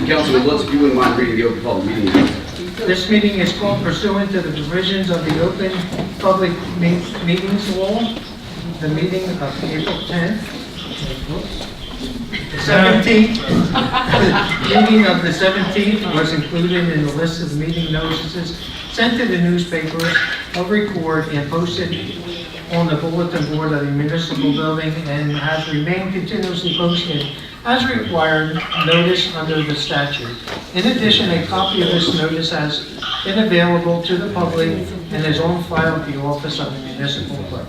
Councilman Lutz, if you wouldn't mind reading the open public meeting notice. This meeting is called pursuant to the provisions of the Open Public Meetings Law. The meeting of April 10th, the 17th, the meeting of the 17th was included in the list of meeting notices sent to the newspapers of record and posted on the bulletin board of the municipal building and has remained continuously posted as required notice under the statute. In addition, a copy of this notice has been available to the public and is on file at the office of the municipal clerk.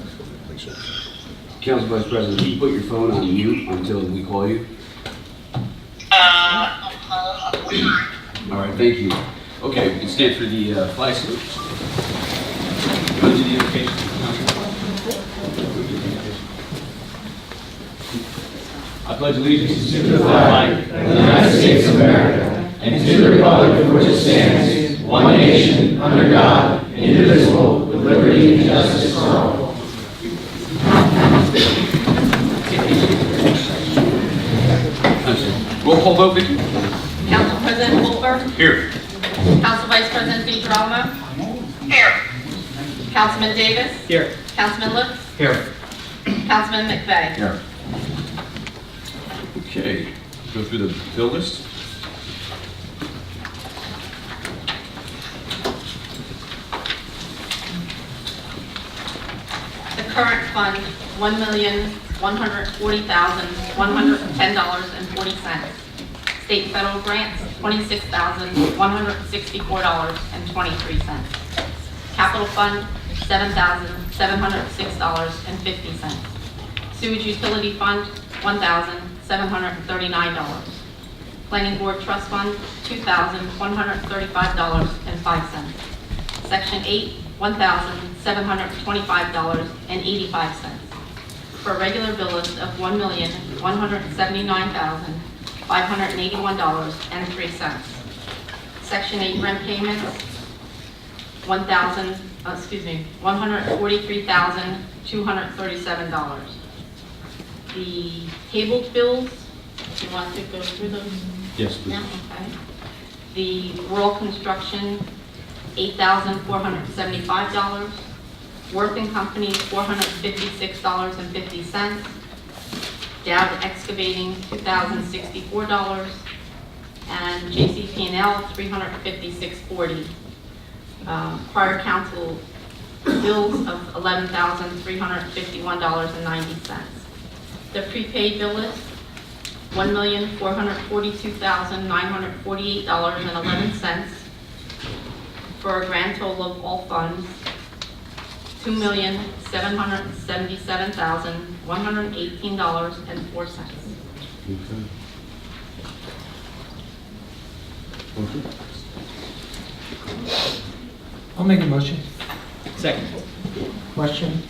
Council Vice President, can you put your phone on mute until we call you? All right, thank you. Okay, we can stand for the flag salute. Go to the invocation. I pledge allegiance to the flag of the United States of America and to the republic for which it stands, one nation, under God, indivisible, with liberty and justice for all. Roll call vote, Vicki. Council President Phillipsburg. Here. Council Vice President DeGirolamo. Here. Councilman Davis. Here. Councilman Lutz. Here. Councilman McVeigh. Here. Okay, go through the bill list. The current fund, $1,140,110.40. State federal grants, $26,164.23. Capital fund, $7,706.50. Sewage utility fund, $1,739. Planning board trust fund, $2,135.05. Section 8, $1,725.85. For a regular bill list of $1,179,581.03. Section 8 rent payments, $143,237. The tabled bills, you want to go through those? Yes, please. Yeah, okay. The rural construction, $8,475. Worth and Company, $456.50. Dowd Excavating, $2,064. And JCP&L, $356.40. Prior council bills of $11,351.90. The prepaid bill list, $1,442,948.11, for a grand total of all funds, $2,777,118.04. I'll make a motion. Second. Question?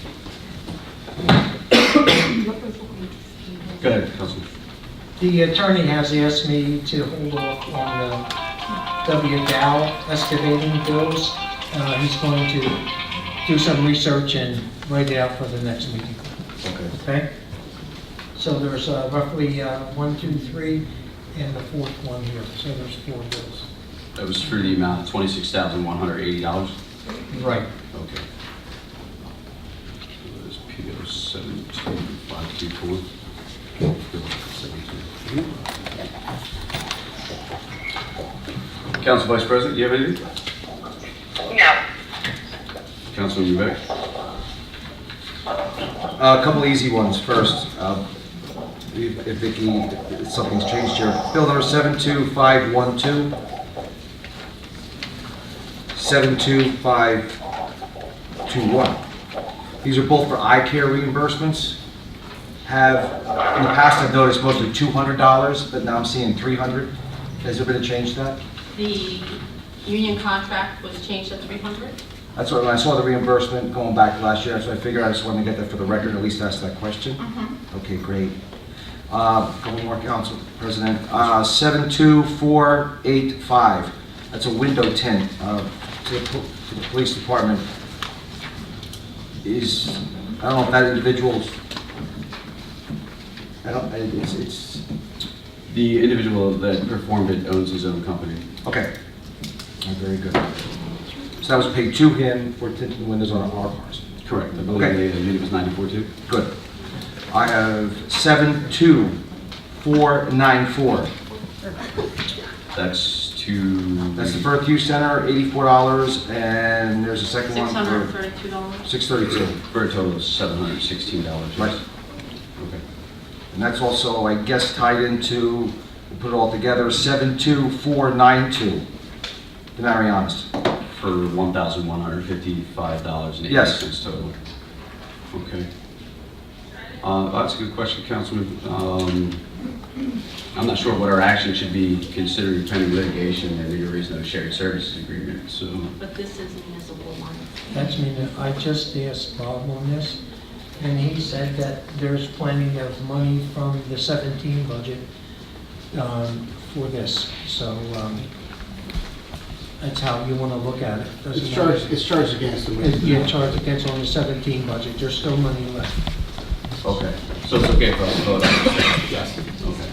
Go ahead, Councilman. The attorney has asked me to hold off on the W. Dow excavating bills. He's going to do some research and write it out for the next meeting. Okay? So there's roughly 1, 2, 3, and the fourth one here. So there's 4 bills. That was for the amount of $26,180. Right. Okay. So there's PO 17524. Council Vice President, you have anything? No. Councilman McVeigh? A couple easy ones first. If Vicki, if something's changed here. Bill number 72512. 72521. These are both for eye care reimbursements. In the past I've noticed mostly $200, but now I'm seeing $300. Has there been a change to that? The union contract was changed to 300. That's what, when I saw the reimbursement going back to last year, so I figured I just wanted to get that for the record, at least ask that question. Okay, great. Couple more, Council President. 72485. That's a window tint to the police department. I don't know if that individual's, it's The individual that performed it owns his own company. Okay. Very good. So that was paid to him for tinting the windows on our cars. Correct. I believe Okay. the unit was 94 too. Good. I have 72494. That's to... That's the Firth Youth Center, $84, and there's a second one for $632. $632. For a total of $716. Right. Okay. And that's also, I guess, tied into, we'll put it all together, 72492. To be honest. For $1,155.80 Yes. total. Okay. That's a good question, Councilman. I'm not sure what our action should be considering pending litigation, and there is no shared services agreement, so. But this is municipal money. That's me, I just asked Bob on this, and he said that there's plenty of money from the 17 budget for this, so that's how you want to look at it. Doesn't matter. It's charged against the Yeah, charged against on the 17 budget, there's still money left. Okay. So it's okay for us to vote on this? Yes. Okay.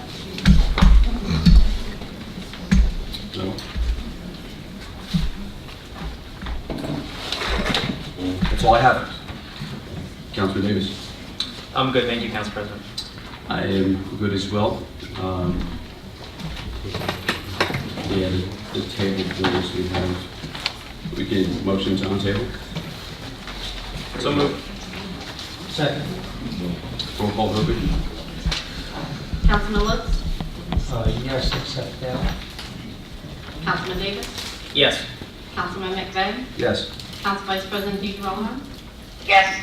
No? That's all I have. Councilman Davis? I'm good, thank you, Council President. I am good as well. Yeah, the table bills we can motion to on table. So moved. Second. Roll call vote, please. Councilman Lutz? Yes, accept that. Councilman Davis? Yes. Councilman McVeigh? Yes. Council Vice President DeGrova? yes,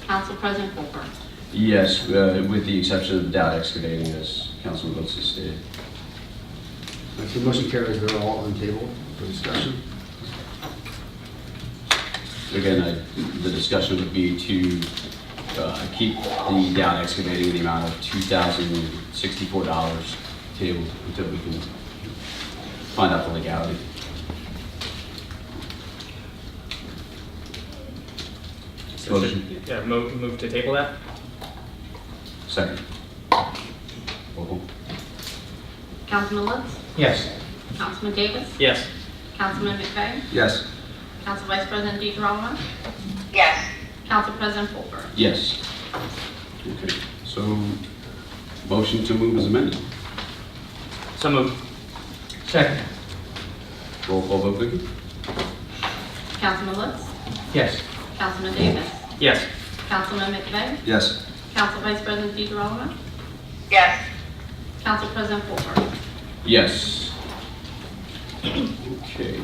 Council President Colbert? Yes, with the exception of Dowd Excavating, as Councilman Lutz has stated. The motion carries, they're all on table for discussion. Again, the discussion would be to keep the Dowd Excavating in the amount of $2,064 tabled until we can find out the legality. Motion. Yeah, move to table that? Second. Roll call. Councilman Lutz? Yes. Councilman Davis? Yes. Councilman McVeigh? Yes. Council Vice President DeGrova? yes, Council President Colbert? Yes. Okay, so motion to move is amended. So moved. Second. Roll call vote, Vicky? Councilman Lutz? Yes. Councilman Davis? Yes. Councilman McVeigh? Yes. Council Vice President DeGrova? yes, Council President Colbert? Yes. Okay.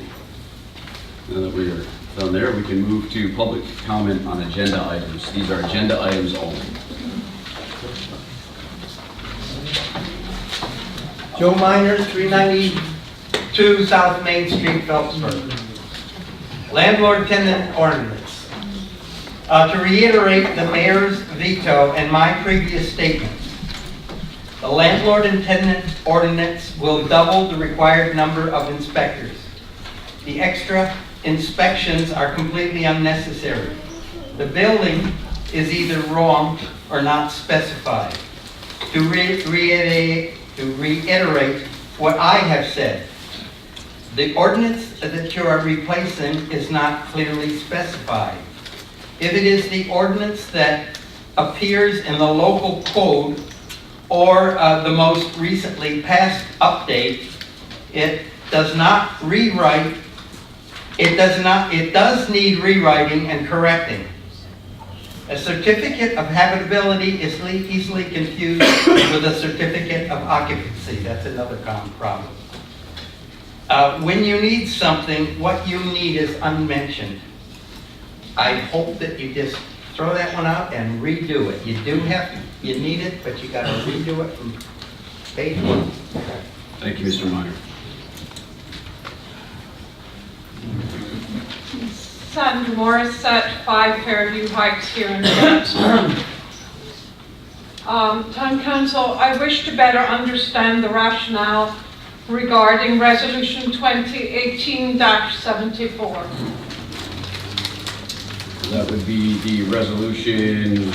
Now that we're done there, we can move to public comment on agenda items. These are agenda items only. Joe Miners, 392 South Main Street, Phillipsburg. Landlord-tenant ordinance. To reiterate the mayor's veto and my previous statements, the landlord and tenant ordinance will double the required number of inspectors. The extra inspections are completely unnecessary. The building is either wrong or not specified. To reiterate what I have said, the ordinance that you are replacing is not clearly specified. If it is the ordinance that appears in the local code or the most recently passed update, it does need rewriting and correcting. A certificate of habitability is easily confused with a certificate of occupancy. That's another common problem. When you need something, what you need is unmentioned. I hope that you just throw that one out and redo it. You need it, but you gotta redo it from page one. Thank you, Mr. Minor. Sutton Morissette, 5 Fairview Heights here in Phillipsburg. Town Council, I wish to better understand the rationale regarding Resolution 2018-74. That would be the resolution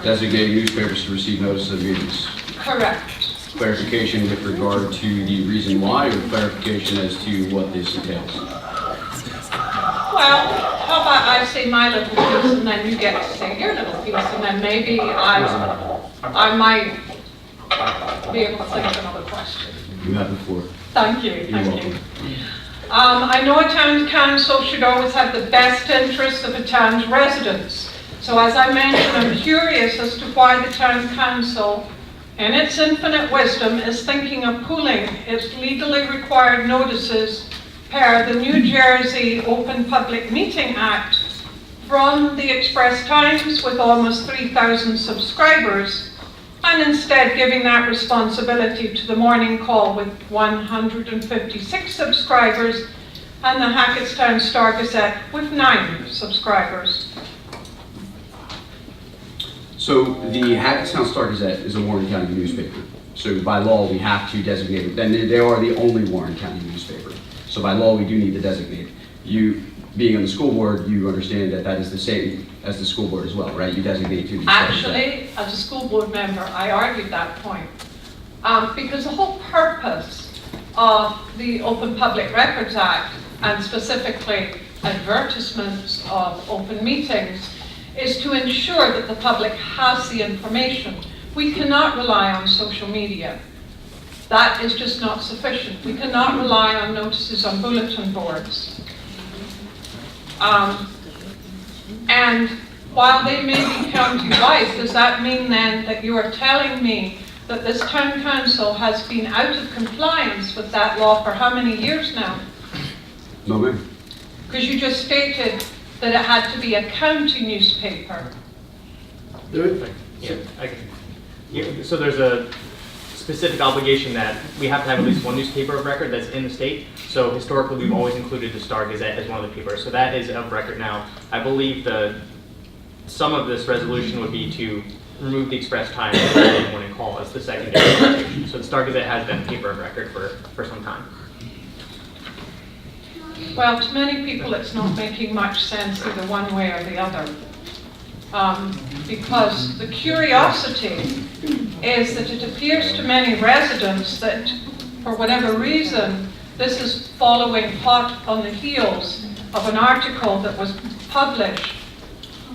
designating newspapers to receive notice of meetings. Correct. Clarification with regard to the reason why, or clarification as to what this entails? Well, how about I say my little piece and then you get to say your little piece, and then maybe I might be able to think of another question. You have the floor. Thank you, You're thank welcome. you. I know a town council should always have the best interests of a town's residents. So as I mentioned, I'm curious as to why the town council, in its infinite wisdom, is thinking of pooling its legally required notices per the New Jersey Open Public Meeting Act from the Express Times with almost 3,000 subscribers, and instead giving that responsibility to the Morning Call with 156 subscribers and the Hackettstown Star Gazette with 9 subscribers. So the Hackettstown Star Gazette is a Warren County newspaper. So by law, we have to designate it. Then they are the only Warren County newspaper. So by law, we do need to designate it. You, being on the school board, you understand that that is the same as the school board as well, right? You designate to the Star Gazette. Actually, as a school board member, I argued that point. Because the whole purpose of the Open Public Records Act, and specifically advertisements of open meetings, is to ensure that the public has the information. We cannot rely on social media. That is just not sufficient. We cannot rely on notices on bulletin boards. And while they may be county-wide, does that mean then that you are telling me that this town council has been out of compliance with that law for how many years now? No, ma'am. Because you just stated that it had to be a county newspaper. So there's a specific obligation that we have to have at least one newspaper of record that's in the state. So historically, we've always included the Star Gazette as one of the papers. So that is of record now. I believe some of this resolution would be to remove the Express Times and the Morning Call as the secondary publication. So the Star Gazette has been paper of record for some time. Well, to many people, it's not making much sense either one way or the other. Because the curiosity is that it appears to many residents that, for whatever reason, this is following hot on the heels of an article that was published,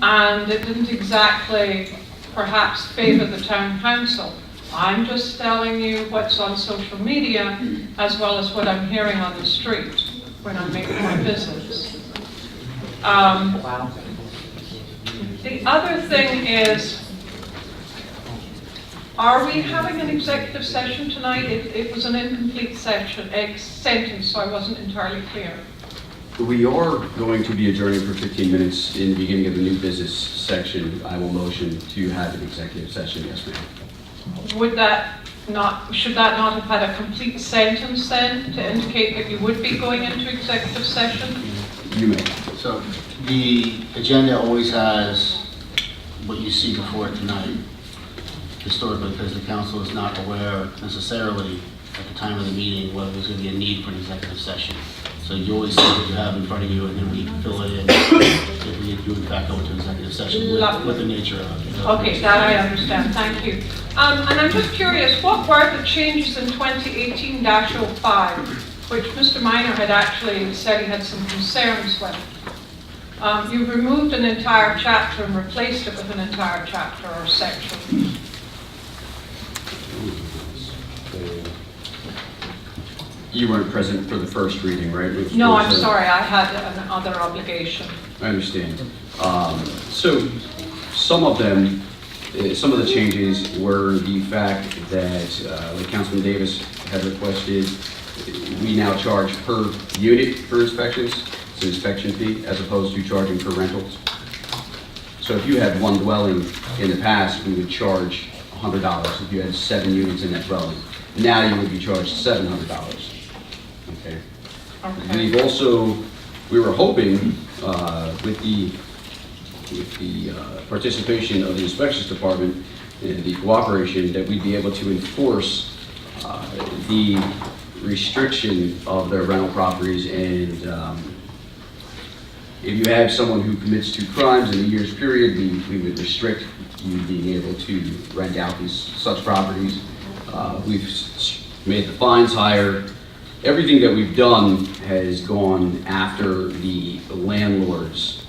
and it didn't exactly, perhaps, favor the town council. I'm just telling you what's on social media, as well as what I'm hearing on the street when I'm making my visits. The other thing is, are we having an executive session tonight? It was an incomplete sentence, so I wasn't entirely clear. We are going to be adjourning for 15 minutes in the beginning of the new business section. I will motion to have an executive session, yes, ma'am. Should that not have had a complete sentence then to indicate that you would be going into executive session? You may. So the agenda always has what you see before it tonight, historically, because the council is not aware necessarily at the time of the meeting whether there's going to be a need for an executive session. So you always see what you have in front of you, and then we fill it in if we do in fact go into executive session with the nature of it. Okay, that I understand, thank you. And I'm just curious, what were the changes in 2018-05, which Mr. Minor had actually said he had some concerns with? You removed an entire chapter and replaced it with an entire chapter or section. You weren't present for the first reading, right? No, I'm sorry, I had another obligation. I understand. So some of them, some of the changes were the fact that, like Councilman Davis had requested, we now charge per unit for inspections. It's an inspection fee as opposed to charging for rentals. So if you had one dwelling in the past, we would charge $100 if you had 7 units in that dwelling. Now you would be charged $700. Okay. We've also, we were hoping with the participation of the inspections department and the cooperation that we'd be able to enforce the restriction of their rental properties, and if you have someone who commits 2 crimes in a year's period, we would restrict you being able to rent out such properties. We've made the fines higher. Everything that we've done has gone after the landlords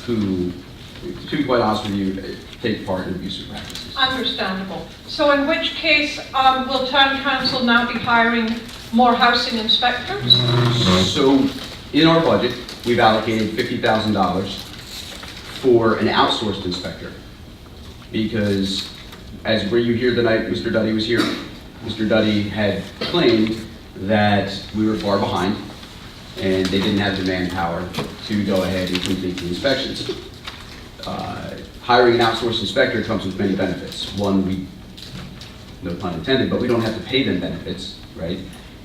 who, to be quite honest with you, take part in abusive practices. Understandable. So in which case, will town council now be hiring more housing inspectors? So in our budget, we've allocated $50,000 for an outsourced inspector. Because as where you hear tonight, Mr. Duddy was here, Mr. Duddy had claimed that we were far behind and they didn't have the manpower to go ahead and complete the inspections. Hiring an outsourced inspector comes with many benefits. One, no pun intended, but we don't have to pay them benefits, right?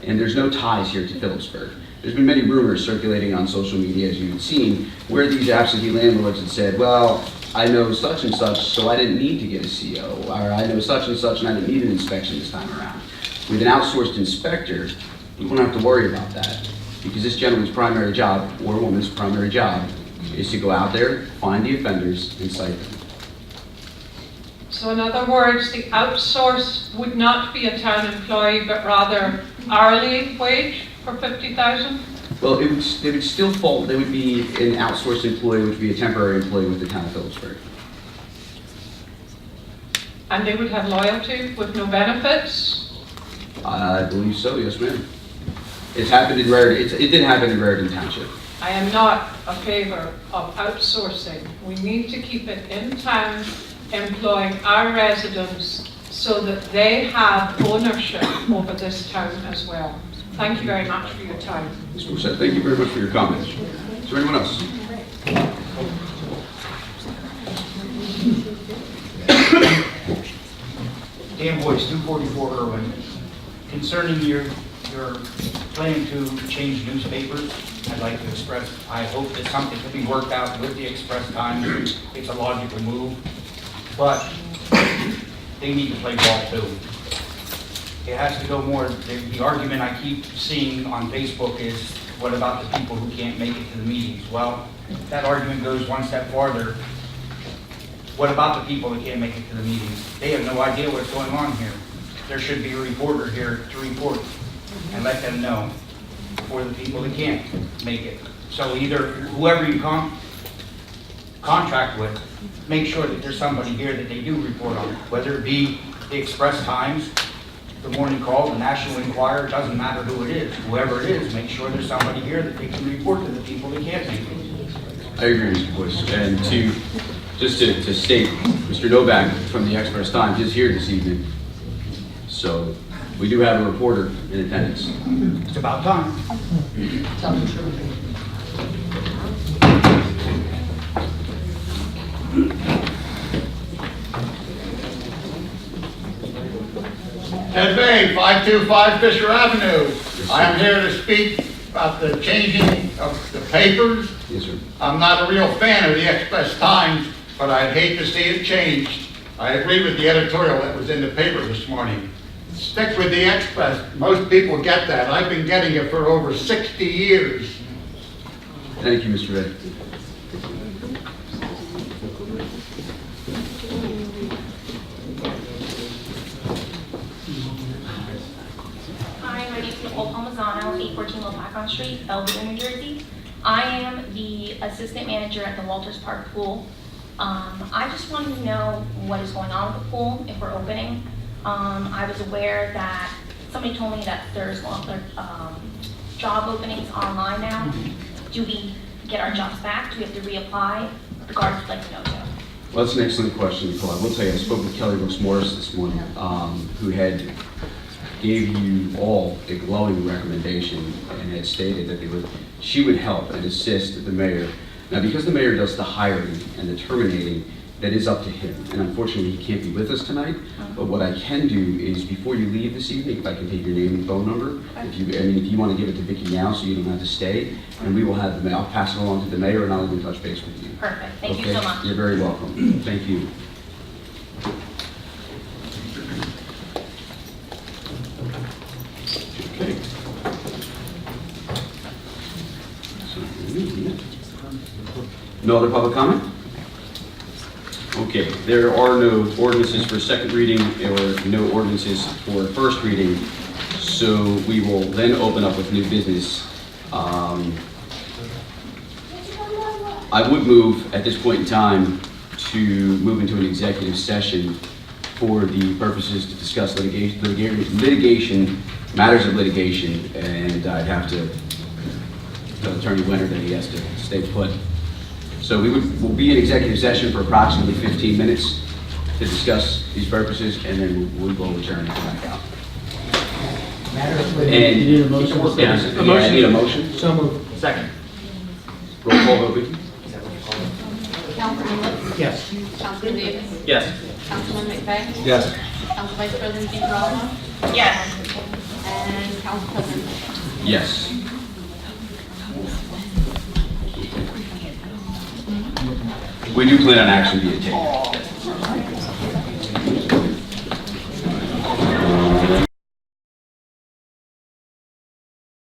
And there's no ties here to Phillipsburg. There's been many rumors circulating on social media, as you've seen, where these absentee landlords had said, well, I know such and such, so I didn't need to get a CO, or I know such and such, and I didn't need an inspection this time around. With an outsourced inspector, you won't have to worry about that, because this gentleman's primary job, or woman's primary job, is to go out there, find the offenders, and cite them. So in other words, the outsource would not be a town employee, but rather hourly wage for 50,000? Well, they would still fall, they would be an outsourced employee, which would be a temporary employee with the town of Phillipsburg. And they would have loyalty with no benefits? I believe so, yes ma'am. It's happened in Raritan, it did happen in Raritan Township. I am not a favor of outsourcing. We need to keep it in town, employing our residents so that they have ownership over this town as well. Thank you very much for your time. Mr. Morissette, thank you very much for your comments. Is there anyone else? Dan Boyce, 244 Irwin. Concerning your plan to change newspapers, I'd like to express, I hope that something can be worked out with the Express Times. It's a logical move, but they need to play ball too. It has to go more, the argument I keep seeing on Facebook is, what about the people who can't make it to the meetings? Well, that argument goes one step farther. What about the people that can't make it to the meetings? They have no idea what's going on here. There should be a reporter here to report and let them know for the people that can't make it. So either whoever you contract with, make sure that there's somebody here that they do report on, whether it be the Express Times, the Morning Call, the National Enquirer, it doesn't matter who it is. Whoever it is, make sure there's somebody here that they can report to the people that can't make it. I agree, Mr. Boyce. And just to state, Mr. Novak from the Express Times is here this evening. So we do have a reporter in attendance. It's about time. Ted Bay, 525 Fisher Avenue. I am here to speak about the changing of the papers. Yes, sir. I'm not a real fan of the Express Times, but I'd hate to see it changed. I agree with the editorial that was in the paper this morning. Stick with the Express. Most people get that. I've been getting it for over 60 years. Thank you, Mr. Ray. Hi, my name is Nicole Palmisano, 814 Lopakon Street, Bellevue, New Jersey. I am the assistant manager at the Walters Park Pool. I just wanted to know what is going on with the pool, if we're opening. I was aware that somebody told me that there's job openings online now. Do we get our jobs back? Do we have to reapply? The guards would like to know too. Well, that's an excellent question, Nicole. I will tell you, I spoke with Kelly Brooks Morris this morning, who had gave you all a glowing recommendation and had stated that she would help and assist the mayor. Now, because the mayor does the hiring and the terminating, that is up to him. And unfortunately, he can't be with us tonight. But what I can do is, before you leave this evening, if I can take your name and phone number, if you want to give it to Vicki now, so you don't have to stay, and we will have the mayor. I'll pass it along to the mayor, and I'll even touch base with you. Perfect. Thank you so much. You're very welcome. Thank you. Okay. No other public comment? Okay, there are no ordinances for second reading or no ordinances for first reading, so we will then open up with new business. I would move at this point in time to move into an executive session for the purposes to discuss litigation, matters of litigation, and I'd have to tell Attorney Winter that he has to stay put. So we'll be in executive session for approximately 15 minutes to discuss these purposes, and then we will adjourn and come back out. And, You need a motion? Yes, A motion. I need a motion. So moved. Second. Roll call vote, Vicky. Councilman Lutz? Yes. Councilman Davis? Yes. Councilman McVeigh? Yes. Council Vice President DeGrova? Yes. And Council President. Yes. We do plan on action via tape.